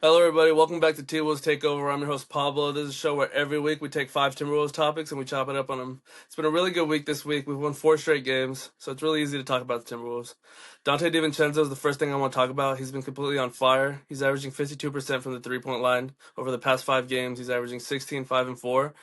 Hello, everybody. Welcome back to Timberwolves Takeover. I'm your host, Pablo. This is a show where every week we take 5 Timberwolves topics and we chop it up on them. It's been a really good week this week. We've won 4 straight games, so it's really easy to talk about the Timberwolves. Donte Divincenzos is the first thing I want to talk about. He's been completely on fire. He's averaging 52% from the three-point line over the past 5 games. He's averaging 16, 5, and 4.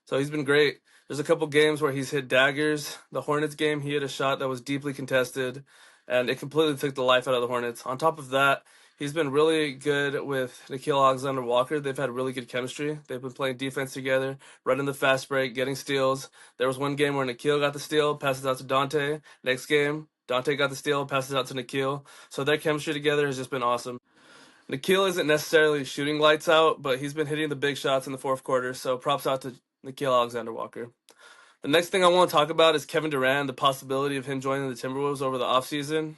So he's been great. There's a couple games where he's hit daggers. The Hornets game, he hit a shot that was deeply contested, and it completely took the life out of the Hornets. On top of that, he's been really good with Nickeil Alexander-Walker. They've had really good chemistry. They've been playing defense together, running the fast break, getting steals. There was one game where Nickeil got the steal, passes out to Donte. Next game, Donte got the steal, passes out to Nickeil. So their chemistry together has just been awesome. Nickeil isn't necessarily shooting lights out, but he's been hitting the big shots in the fourth quarter, so props out to Nickeil Alexander-Walker. The next thing I want to talk about is Kevin Durant, the possibility of him joining the Timberwolves over the offseason.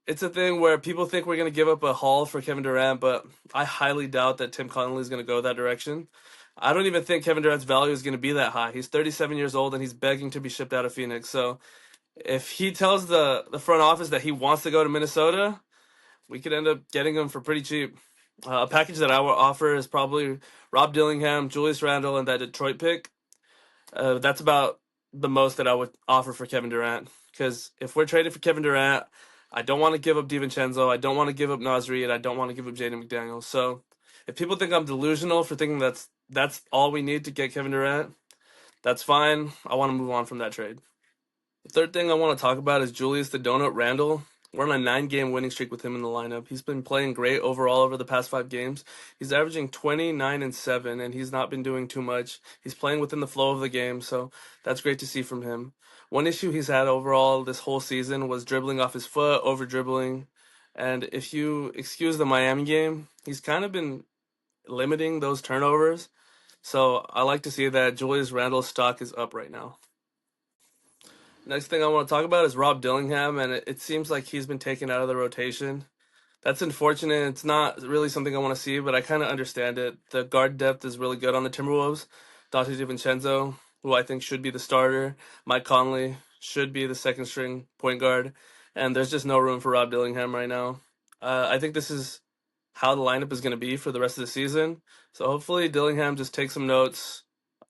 It's a thing where people think we're going to give up a haul for Kevin Durant, but I highly doubt that Tim Connolly is going to go that direction. I don't even think Kevin Durant's value is going to be that high. He's 37 years old and he's begging to be shipped out of Phoenix. So if he tells the front office that he wants to go to Minnesota, we could end up getting him for pretty cheap. A package that I would offer is probably Rob Dillingham, Julius Randle, and that Detroit pick. That's about the most that I would offer for Kevin Durant. Because if we're trading for Kevin Durant, I don't want to give up DiVincenzo. I don't want to give up Naz Reid. I don't want to give up Jaden McDaniels. So if people think I'm delusional for thinking that's all we need to get Kevin Durant, that's fine. I want to move on from that trade. The third thing I want to talk about is Julius the Donut Randle. We're on a 9-game winning streak with him in the lineup. He's been playing great overall over the past 5 games. He's averaging 29 and 7, and he's not been doing too much. He's playing within the flow of the game, so that's great to see from him. One issue he's had overall this whole season was dribbling off his foot, over dribbling. And if you excuse the Miami game, he's kind of been limiting those turnovers. So I like to see that Julius Randle's stock is up right now. Next thing I want to talk about is Rob Dillingham, and it seems like he's been taken out of the rotation. That's unfortunate. It's not really something I want to see, but I kind of understand it. The guard depth is really good on the Timberwolves. Donte Divincenzo, who I think should be the starter. Mike Conley should be the second string point guard. And there's just no room for Rob Dillingham right now. I think this is how the lineup is going to be for the rest of the season. So hopefully Dillingham just takes some notes,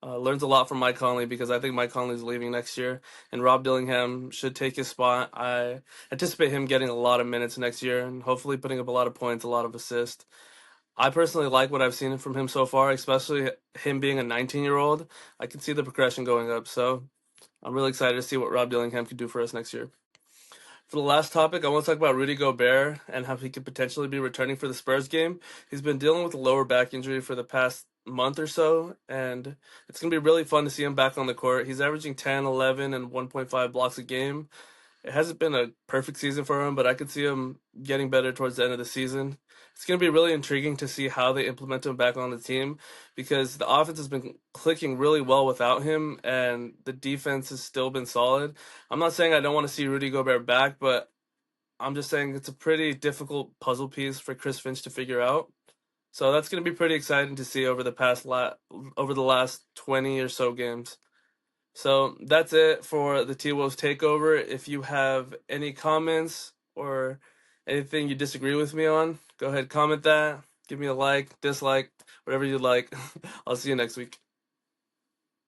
learns a lot from Mike Conley, because I think Mike Conley is leaving next year, and Rob Dillingham should take his spot. I anticipate him getting a lot of minutes next year and hopefully putting up a lot of points, a lot of assists. I personally like what I've seen from him so far, especially him being a 19-year-old. I can see the progression going up, so I'm really excited to see what Rob Dillingham can do for us next year. For the last topic, I want to talk about Rudy Gobert and how he could potentially be returning for the Spurs game. He's been dealing with a lower back injury for the past month or so, and it's going to be really fun to see him back on the court. He's averaging 10, 11, and 1.5 blocks a game. It hasn't been a perfect season for him, but I could see him getting better towards the end of the season. It's going to be really intriguing to see how they implement him back on the team, because the offense has been clicking really well without him, and the defense has still been solid. I'm not saying I don't want to see Rudy Gobert back, but I'm just saying it's a pretty difficult puzzle piece for Chris Finch to figure out. So that's going to be pretty exciting to see over the last 20 or so games. So that's it for the T-Wolves Takeover. If you have any comments or anything you disagree with me on, go ahead, comment that. Give me a like, dislike, whatever you'd like. I'll see you next week.